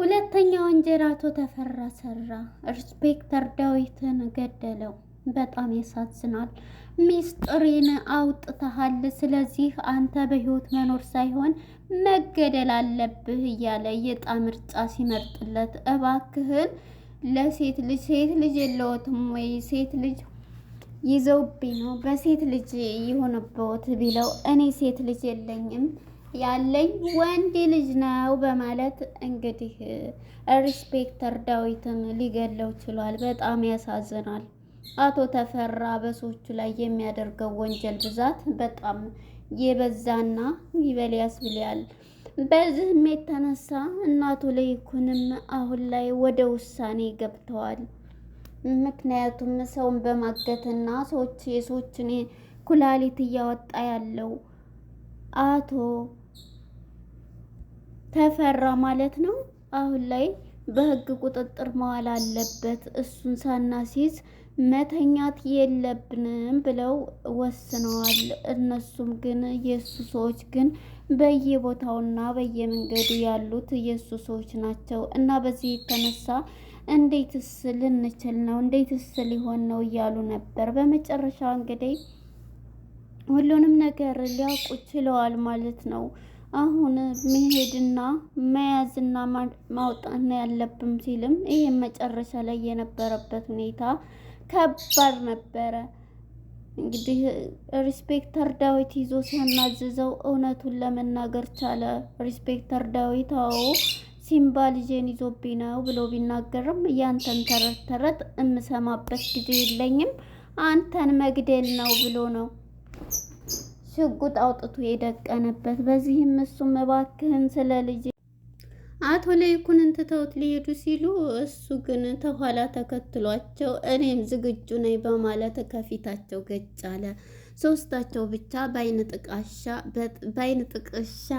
ሁለተኛ ወንጀል አቶ ተፈራ ሰራ። ኢንስፔክተር ዳዊትን ገደለው። በጣም ያሳዝናል። ሚስጥሬን አውጥተሃል፣ ስለዚህ አንተ በህይወት መኖር ሳይሆን መገደል አለብህ እያለ የዕጣ ምርጫ ሲመርጥለት፣ እባክህን ሴት ልጅ የለዎትም ወይ? ሴት ልጅ ይዘውብኝ ነው በሴት ልጅ የሆነበት ቢለው፣ እኔ ሴት ልጅ የለኝም ያለኝ ወንድ ልጅ ነው በማለት እንግዲህ ኢንስፔክተር ዳዊትን ሊገለው ችሏል። በጣም ያሳዝናል። አቶ ተፈራ በሰዎቹ ላይ የሚያደርገው ወንጀል ብዛት በጣም የበዛና ይበል ያስብላል። በዚህም የተነሳ እናቱ ለይኩንም አሁን ላይ ወደ ውሳኔ ገብተዋል። ምክንያቱም ሰውን በማገትና የሰዎችን ኩላሊት እያወጣ ያለው አቶ ተፈራ ማለት ነው። አሁን ላይ በህግ ቁጥጥር መዋል አለበት። እሱን ሳናሲዝ መተኛት የለብንም ብለው ወስነዋል። እነሱም ግን የእሱ ሰዎች ግን በየቦታውና በየመንገዱ ያሉት የእሱ ሰዎች ናቸው እና በዚህ የተነሳ እንዴትስ ልንችል ነው? እንዴትስ ሊሆን ነው እያሉ ነበር። በመጨረሻ እንግዲህ ሁሉንም ነገር ሊያውቁ ችለዋል ማለት ነው። አሁን መሄድና መያዝና ማውጣት ነው ያለብን ሲልም ይሄን መጨረሻ ላይ የነበረበት ሁኔታ ከባድ ነበረ። እንግዲህ ኢንስፔክተር ዳዊት ይዞ ሲያናዝዘው እውነቱን ለመናገር ቻለ። ኢንስፔክተር ዳዊት አዎ ሲምባ ልጄን ይዞብኝ ነው ብሎ ቢናገርም ያንተን ተረት ተረት እምሰማበት ጊዜ የለኝም፣ አንተን መግደል ነው ብሎ ነው ሽጉጥ አውጥቶ የደቀነበት። በዚህም እሱም እባክህን ስለ ልጅ አቶ ለይኩንን ትተውት ሊሄዱ ሲሉ እሱ ግን ተኋላ ተከትሏቸው እኔም ዝግጁ ነኝ በማለት ከፊታቸው ገጭ አለ። ሶስታቸው ብቻ በአይን ጥቅሻ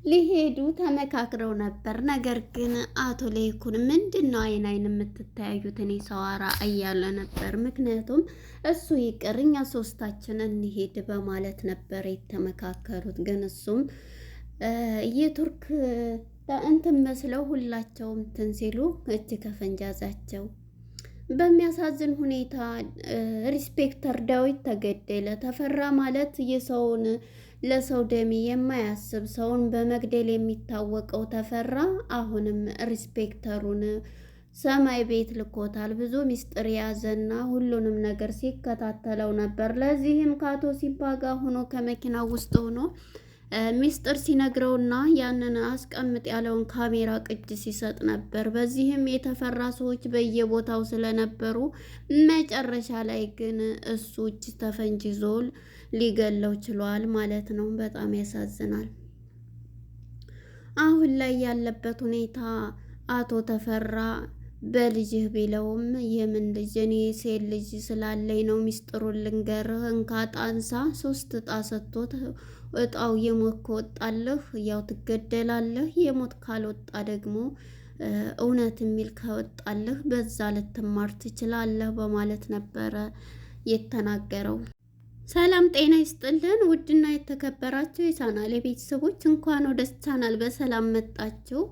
ሊሄዱ ተመካክረው ነበር። ነገር ግን አቶ ለይኩን ምንድን ነው አይን የምትተያዩት እኔ ሰዋራ እያለ ነበር። ምክንያቱም እሱ ይቅር እኛ ሶስታችን እንሄድ በማለት ነበር የተመካከሩት። ግን እሱም የቱርክ እንትን መስለው ሁላቸውም እንትን ሲሉ እጅ ከፈንጅ ያዛቸው። በሚያሳዝን ሁኔታ ኢንስፔክተር ዳዊት ተገደለ። ተፈራ ማለት ለሰው ደም የማያስብ ሰውን በመግደል የሚታወቀው ተፈራ አሁንም ኢንስፔክተሩን ሰማይ ቤት ልኮታል። ብዙ ሚስጥር የያዘና ሁሉንም ነገር ሲከታተለው ነበር። ለዚህም ከአቶ ሲባ ጋር ሆኖ ከመኪናው ውስጥ ሆኖ ሚስጥር ሲነግረውና ያንን አስቀምጥ ያለውን ካሜራ ቅጅ ሲሰጥ ነበር። በዚህም የተፈራ ሰዎች በየቦታው ስለነበሩ መጨረሻ ላይ ግን እሱ እጅ ተፈንጅ ይዞ ሊገለው ችሏል ማለት ነው። በጣም ያሳዝናል። አሁን ላይ ያለበት ሁኔታ አቶ ተፈራ በልጅህ ቢለውም የምን ልጅ እኔ ሴት ልጅ ስላለኝ ነው ሚስጥሩን ልንገርህ እንካ ጣንሳ 3 እጣ ሰጥቶት እጣው የሞት ከወጣለህ ያው ትገደላለህ፣ የሞት ካልወጣ ደግሞ እውነት የሚል ከወጣለህ በዛ ልትማር ትችላለህ በማለት ነበረ የተናገረው። ሰላም ጤና ይስጥልን ውድና የተከበራችሁ የቻናሌ ቤተሰቦች እንኳን ወደ ቻናል በሰላም መጣችሁ።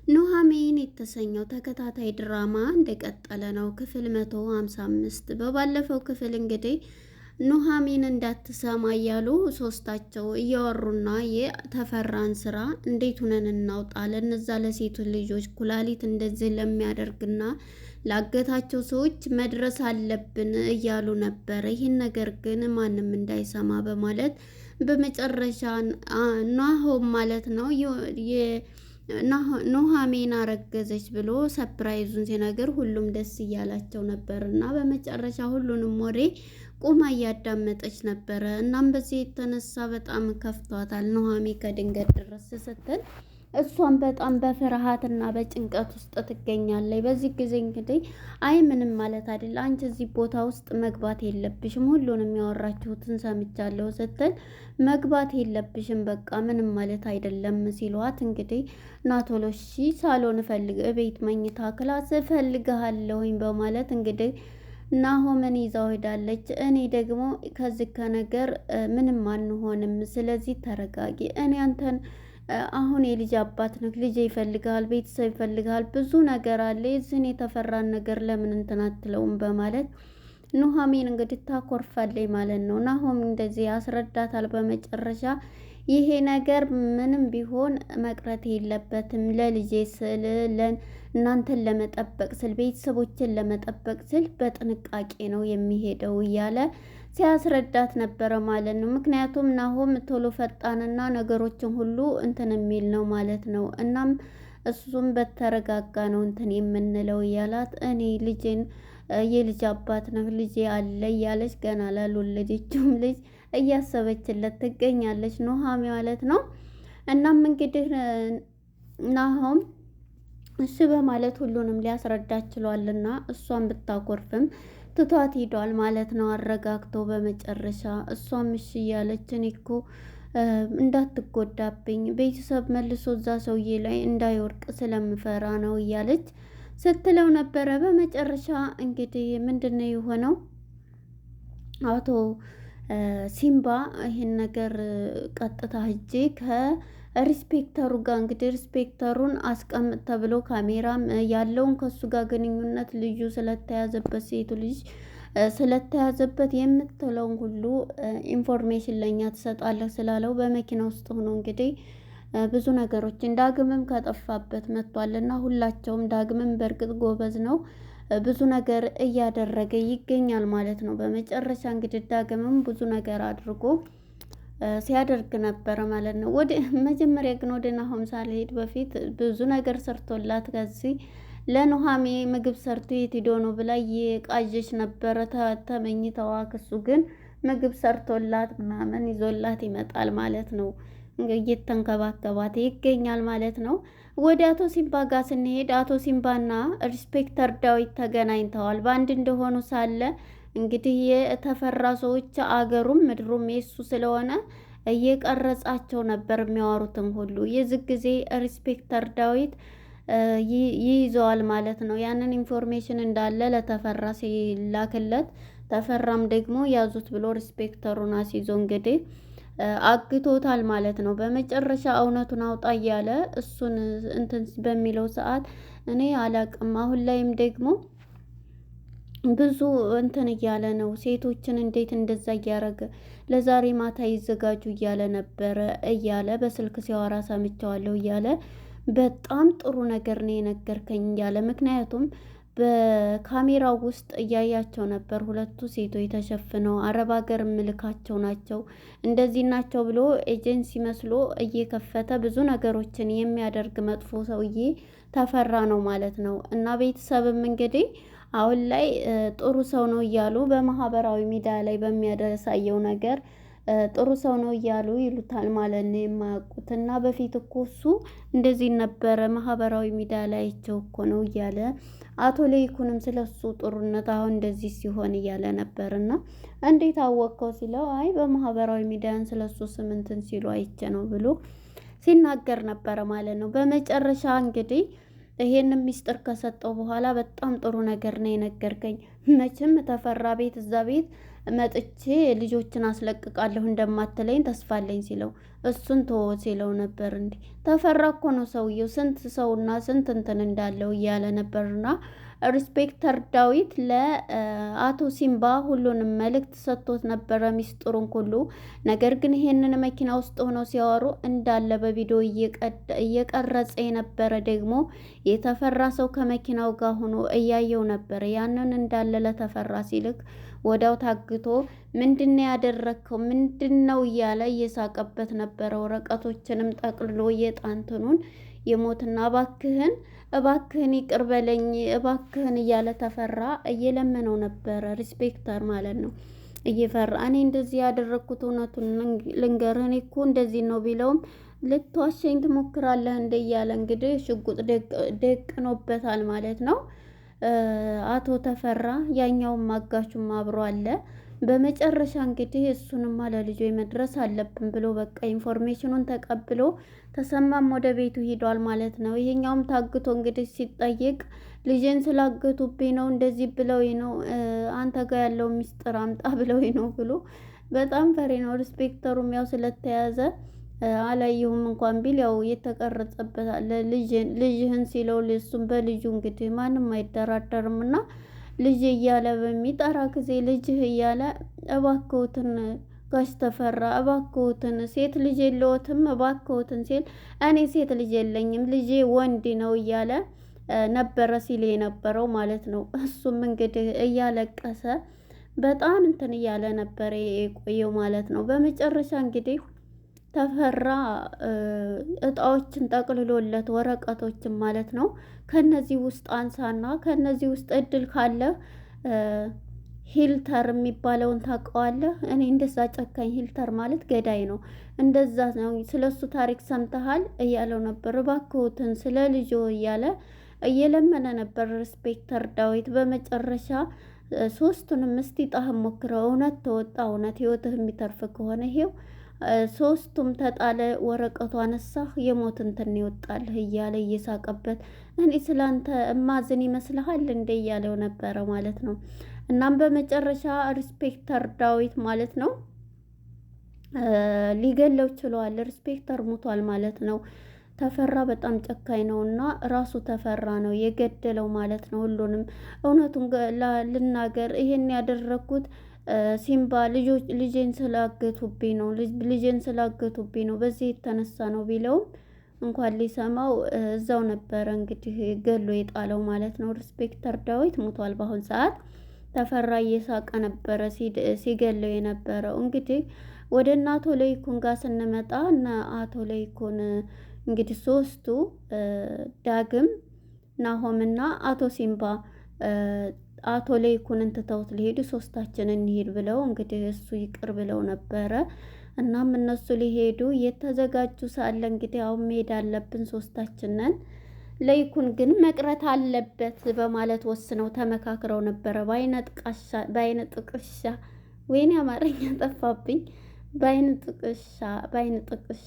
ኑሃሚን የተሰኘው ተከታታይ ድራማ እንደቀጠለ ነው። ክፍል 155። በባለፈው ክፍል እንግዲህ ኑሃሚን እንዳትሰማ እያሉ ሶስታቸው እያወሩና የተፈራን ስራ እንዴት ሆነን እናውጣ ለነዛ ለሴቱ ልጆች ኩላሊት እንደዚህ ለሚያደርግና ላገታቸው ሰዎች መድረስ አለብን እያሉ ነበር። ይህን ነገር ግን ማንም እንዳይሰማ በማለት በመጨረሻ ናሆም ማለት ነው ኑሃሚን አረገዘች ብሎ ሰፕራይዙን ሲነገር ሁሉም ደስ እያላቸው ነበር እና በመጨረሻ ሁሉንም ወሬ ቁማ እያዳመጠች ነበረ። እናም በዚህ የተነሳ በጣም ከፍቷታል። ኑሃሚን ከድንገት ድረስ ስትል እሷም በጣም በፍርሃትና በጭንቀት ውስጥ ትገኛለች። በዚህ ጊዜ እንግዲህ አይ ምንም ማለት አይደል፣ አንቺ እዚህ ቦታ ውስጥ መግባት የለብሽም፣ ሁሉንም ያወራችሁትን ሰምቻለሁ ስትል መግባት የለብሽም በቃ ምንም ማለት አይደለም ሲሏት እንግዲህ ናቶሎሺ ሳሎን ቤት መኝታ ክላስ እፈልግሃለሁኝ በማለት እንግዲህ ናሆምን ይዛው ሄዳለች። እኔ ደግሞ ከዚህ ከነገር ምንም አንሆንም፣ ስለዚህ ተረጋጊ፣ እኔ አንተን አሁን የልጅ አባት ነህ፣ ልጅ ይፈልጋል፣ ቤተሰብ ይፈልጋል፣ ብዙ ነገር አለ። የዚህን የተፈራን ነገር ለምን እንትን አትለውም በማለት ኑሐሚን እንግዲህ ታኮርፋለች ማለት ነው። ናሆም እንደዚህ ያስረዳታል። በመጨረሻ ይሄ ነገር ምንም ቢሆን መቅረት የለበትም፣ ለልጄ ስል እናንተን ለመጠበቅ ስል ቤተሰቦችን ለመጠበቅ ስል በጥንቃቄ ነው የሚሄደው እያለ ሲያስረዳት ነበረ ማለት ነው። ምክንያቱም ናሆም ቶሎ ፈጣንና ነገሮችን ሁሉ እንትን የሚል ነው ማለት ነው። እናም እሱም በተረጋጋ ነው እንትን የምንለው እያላት እኔ ልጄን የልጅ አባት ነው ልጄ አለ እያለች ገና ላልወለደችውም ልጅ እያሰበችለት ትገኛለች ኑሃሚ ማለት ነው። እናም እንግዲህ ናሆም እሺ በማለት ሁሉንም ሊያስረዳ ችሏልና እሷን ብታኮርፍም ትቷት ሂዷል ማለት ነው አረጋግቶ። በመጨረሻ እሷም እሺ እያለች እኔ እኮ እንዳትጎዳብኝ ቤተሰብ መልሶ እዛ ሰውዬ ላይ እንዳይወርቅ ስለምፈራ ነው እያለች ስትለው ነበረ። በመጨረሻ እንግዲህ ምንድነው የሆነው? አቶ ሲምባ ይህን ነገር ቀጥታ ሂጄ ከሪስፔክተሩ ጋር እንግዲህ ሪስፔክተሩን አስቀምጥ ተብሎ ካሜራም ያለውን ከሱ ጋር ግንኙነት ልዩ ስለተያዘበት ሴቱ ልጅ ስለተያዘበት የምትለውን ሁሉ ኢንፎርሜሽን ለእኛ ትሰጣለህ ስላለው በመኪና ውስጥ ሆኖ እንግዲህ ብዙ ነገሮችን ዳግምም ከጠፋበት መጥቷልና ሁላቸውም ዳግምም በእርግጥ ጎበዝ ነው ብዙ ነገር እያደረገ ይገኛል ማለት ነው። በመጨረሻ እንግዲህ ዳግምም ብዙ ነገር አድርጎ ሲያደርግ ነበረ ማለት ነው። ወደ መጀመሪያ ግን ወደ ናሆም ሳልሄድ በፊት ብዙ ነገር ሰርቶላት ከዚህ ለኑሃሜ ምግብ ሰርቶ የት ሄዶ ነው ብላ እየቃዠች ነበረ ተመኝተዋ። ክሱ ግን ምግብ ሰርቶላት ምናምን ይዞላት ይመጣል ማለት ነው። እየተንከባከባት ይገኛል ማለት ነው። ወደ አቶ ሲምባ ጋር ስንሄድ አቶ ሲምባና ሪስፔክተር ዳዊት ተገናኝተዋል። በአንድ እንደሆኑ ሳለ እንግዲህ የተፈራ ሰዎች አገሩም ምድሩም የሱ ስለሆነ እየቀረጻቸው ነበር የሚያወሩትን ሁሉ። የዚህ ጊዜ ሪስፔክተር ዳዊት ይይዘዋል ማለት ነው። ያንን ኢንፎርሜሽን እንዳለ ለተፈራ ሲላክለት ተፈራም ደግሞ ያዙት ብሎ ሪስፔክተሩን አስይዞ እንግዲህ አግቶታል ማለት ነው። በመጨረሻ እውነቱን አውጣ እያለ እሱን እንትን በሚለው ሰዓት እኔ አላቅም። አሁን ላይም ደግሞ ብዙ እንትን እያለ ነው። ሴቶችን እንዴት እንደዛ እያረገ ለዛሬ ማታ ይዘጋጁ እያለ ነበረ እያለ በስልክ ሲያወራ ሰምቸዋለሁ እያለ በጣም ጥሩ ነገር ነው የነገርከኝ እያለ ምክንያቱም በካሜራው ውስጥ እያያቸው ነበር። ሁለቱ ሴቶች ተሸፍነው አረብ ሀገር ምልካቸው ናቸው እንደዚህ ናቸው ብሎ ኤጀንሲ መስሎ እየከፈተ ብዙ ነገሮችን የሚያደርግ መጥፎ ሰውዬ ተፈራ ነው ማለት ነው። እና ቤተሰብም እንግዲህ አሁን ላይ ጥሩ ሰው ነው እያሉ በማህበራዊ ሚዲያ ላይ በሚያሳየው ነገር ጥሩ ሰው ነው እያሉ ይሉታል ማለት ነው የማያውቁት። እና በፊት እኮ እሱ እንደዚህ ነበረ ማህበራዊ ሚዲያ ላይ አይቼው እኮ ነው እያለ አቶ ለይኩንም ስለሱ ጥሩነት አሁን እንደዚህ ሲሆን እያለ ነበርና እንዴት አወቅከው ሲለው አይ በማህበራዊ ሚዲያን ስለሱ ስም እንትን ሲሉ አይቼ ነው ብሎ ሲናገር ነበረ ማለት ነው። በመጨረሻ እንግዲህ ይሄንን ሚስጥር ከሰጠው በኋላ በጣም ጥሩ ነገር ነው የነገርከኝ። መቼም ተፈራ ቤት እዛ ቤት መጥቼ ልጆችን አስለቅቃለሁ እንደማትለኝ ተስፋለኝ ሲለው እሱን ተወ ሲለው ነበር። እንዴ ተፈራ እኮ ነው ሰውየው፣ ስንት ሰውና ስንት እንትን እንዳለው እያለ ነበርና ሪስፔክተር ዳዊት ለአቶ ሲምባ ሁሉንም መልእክት ሰጥቶት ነበረ ሚስጥሩን ሁሉ። ነገር ግን ይሄንን መኪና ውስጥ ሆነው ሲያወሩ እንዳለ በቪዲዮ እየቀረጸ የነበረ ደግሞ የተፈራ ሰው ከመኪናው ጋር ሆኖ እያየው ነበረ። ያንን እንዳለ ለተፈራ ሲልክ ወዲያው ታግቶ ምንድነው ያደረግከው ምንድነው እያለ እየሳቀበት ነበረ። ወረቀቶችንም ጠቅልሎ የጣንትኑን የሞትና እባክህን ይቅር በለኝ እባክህን እያለ ተፈራ እየለመነው ነበረ። ሪስፔክተር ማለት ነው እየፈራ እኔ እንደዚህ ያደረግኩት እውነቱን ልንገርህ እኔ እኮ እንደዚህ ነው ቢለውም ልትዋሸኝ ትሞክራለህ እንደ እያለ እንግዲህ ሽጉጥ ደቅኖበታል ማለት ነው አቶ ተፈራ። ያኛውም አጋቹም አብሮ አለ። በመጨረሻ እንግዲህ እሱንማ ለልጆ መድረስ አለብን ብሎ በቃ ኢንፎርሜሽኑን ተቀብሎ ተሰማም ወደ ቤቱ ሂዷል ማለት ነው። ይሄኛውም ታግቶ እንግዲህ ሲጠየቅ ልጄን ስላገቱብኝ ነው እንደዚህ ብለውኝ ነው አንተ ጋር ያለው ሚስጥር አምጣ ብለውኝ ነው ብሎ በጣም ፈሪ ነው። ሪስፔክተሩም ያው ስለተያዘ አላየሁም እንኳን ቢል ያው የተቀረጸበት አለ። ልጅህን ሲለው እሱም በልጁ እንግዲህ ማንም አይደራደርም እና ልጅ እያለ በሚጠራ ጊዜ ልጅህ እያለ እባክዎትን ጋሽ ተፈራ እባክዎትን ሴት ልጅ የለዎትም እባክዎትን ሲል እኔ ሴት ልጅ የለኝም ልጄ ወንድ ነው እያለ ነበረ ሲል የነበረው ማለት ነው። እሱም እንግዲህ እያለቀሰ በጣም እንትን እያለ ነበረ የቆየው ማለት ነው። በመጨረሻ እንግዲህ ተፈራ እጣዎችን ጠቅልሎለት ወረቀቶችን ማለት ነው ከነዚህ ውስጥ አንሳና ከነዚህ ውስጥ እድል ካለ ሂልተር የሚባለውን ታውቀዋለህ? እኔ እንደዛ ጨካኝ ሂልተር ማለት ገዳይ ነው እንደዛ ነው ስለሱ ታሪክ ሰምተሃል እያለው ነበር። እባክዎትን ስለ ልጆ እያለ እየለመነ ነበር ኢንስፔክተር ዳዊት። በመጨረሻ ሶስቱንም እስቲ ጣህም ሞክረው እውነት ተወጣ እውነት ህይወትህ የሚተርፍ ከሆነ ይሄው ሶስቱም ተጣለ። ወረቀቱ አነሳህ የሞት እንትን ይወጣልህ እያለ እየሳቀበት እኔ ስላንተ እማዝን ይመስልሃል እንደ እያለው ነበረ ማለት ነው። እናም በመጨረሻ ኢንስፔክተር ዳዊት ማለት ነው ሊገለው ችሏል። ኢንስፔክተር ሙቷል ማለት ነው። ተፈራ በጣም ጨካኝ ነው እና ራሱ ተፈራ ነው የገደለው ማለት ነው። ሁሉንም እውነቱን ልናገር ይሄን ያደረኩት ሲምባ ልጄን ስላገቱብኝ ነው ልጄን ስላገቱብኝ ነው በዚህ የተነሳ ነው ቢለውም እንኳን ሊሰማው እዛው ነበረ እንግዲህ ገሎ የጣለው ማለት ነው። ኢንስፔክተር ዳዊት ሙቷል በአሁን ሰዓት። ተፈራ እየሳቀ ነበረ ሲገለው የነበረው። እንግዲህ ወደ እነ አቶ ለይኩን ጋር ስንመጣ እና አቶ ለይኩን እንግዲህ ሶስቱ ዳግም ናሆምና አቶ ሲምባ አቶ ለይኩንን ትተውት ሊሄዱ ሶስታችን እንሂድ ብለው እንግዲህ እሱ ይቅር ብለው ነበረ። እናም እነሱ ሊሄዱ የተዘጋጁ ሳለ እንግዲህ አሁን መሄድ አለብን ሶስታችንን ለይኩን ግን መቅረት አለበት በማለት ወስነው ተመካክረው ነበረ። በአይነ ጥቅሻ ወይኔ አማርኛ ጠፋብኝ። በአይነ ጥቅሽ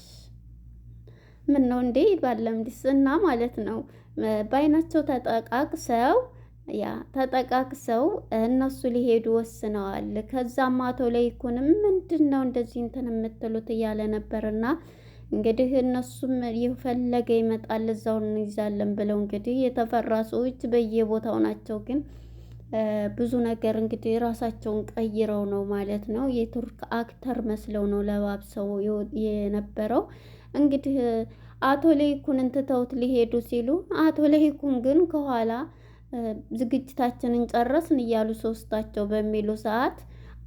ምን ነው እንዴ ባለምዲስ እና ማለት ነው። በአይናቸው ተጠቃቅሰው እነሱ ሊሄዱ ወስነዋል። ከዛም አቶ ለይኩንም ምንድነው እንደዚህ እንትን የምትሉት እያለ ነበርና እንግዲህ እነሱም የፈለገ ይመጣል እዛው እንይዛለን ብለው እንግዲህ የተፈራ ሰዎች በየቦታው ናቸው። ግን ብዙ ነገር እንግዲህ ራሳቸውን ቀይረው ነው ማለት ነው። የቱርክ አክተር መስለው ነው ለባብሰው የነበረው። እንግዲህ አቶ ለይኩንን ትተውት ሊሄዱ ሲሉ አቶ ለይኩን ግን ከኋላ ዝግጅታችንን ጨረስን እያሉ ሶስታቸው በሚሉ ሰዓት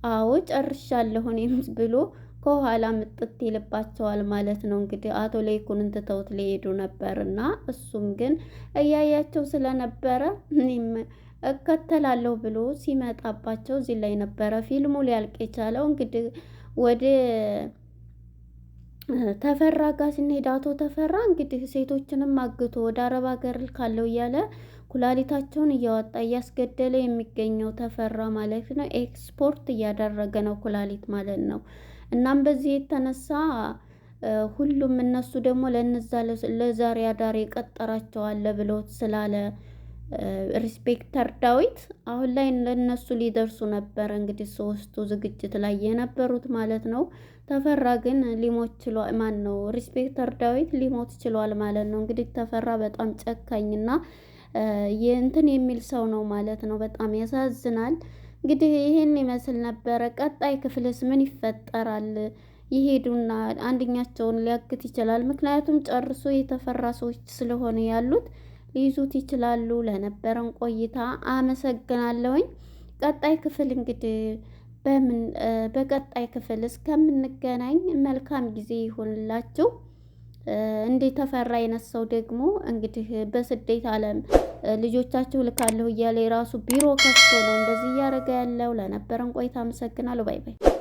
አዎ ጨርሻለሁ እኔም ብሎ ከኋላ ምጥት ይልባቸዋል ማለት ነው። እንግዲህ አቶ ለይኩንን ትተውት ሊሄዱ ነበርና እሱም ግን እያያቸው ስለነበረ እኔም እከተላለሁ ብሎ ሲመጣባቸው እዚህ ላይ ነበረ ፊልሙ ሊያልቅ የቻለው። እንግዲህ ወደ ተፈራ ጋር ስንሄድ አቶ ተፈራ እንግዲህ ሴቶችንም አግቶ ወደ አረብ ሀገር ካለው እያለ ኩላሊታቸውን እያወጣ እያስገደለ የሚገኘው ተፈራ ማለት ነው። ኤክስፖርት እያደረገ ነው ኩላሊት ማለት ነው። እናም በዚህ የተነሳ ሁሉም እነሱ ደግሞ ለነዛ ለዛሬ አዳር የቀጠራቸዋለ ብሎት ስላለ ኢንስፔክተር ዳዊት አሁን ላይ ለነሱ ሊደርሱ ነበር እንግዲህ ሶስቱ ዝግጅት ላይ የነበሩት ማለት ነው። ተፈራ ግን ሊሞት ችሏል። ማን ነው ኢንስፔክተር ዳዊት ሊሞት ችሏል ማለት ነው። እንግዲህ ተፈራ በጣም ጨካኝና የእንትን የሚል ሰው ነው ማለት ነው። በጣም ያሳዝናል። እንግዲህ ይሄን ይመስል ነበረ። ቀጣይ ክፍልስ ምን ይፈጠራል? ይሄዱና አንደኛቸውን ሊያግት ይችላል። ምክንያቱም ጨርሶ የተፈራ ሰዎች ስለሆነ ያሉት ሊይዙት ይችላሉ። ለነበረን ቆይታ አመሰግናለሁኝ። ቀጣይ ክፍል እንግዲህ በቀጣይ ክፍል እስከምንገናኝ መልካም ጊዜ ይሁንላችሁ። እንደ ተፈራ አይነት ሰው ደግሞ እንግዲህ በስደት ዓለም ልጆቻቸው ልካለሁ እያለ የራሱ ቢሮ ከፍቶ ነው እንደዚህ እያደረገ ያለው። ለነበረን ቆይታ አመሰግናለሁ። ባይ ባይ።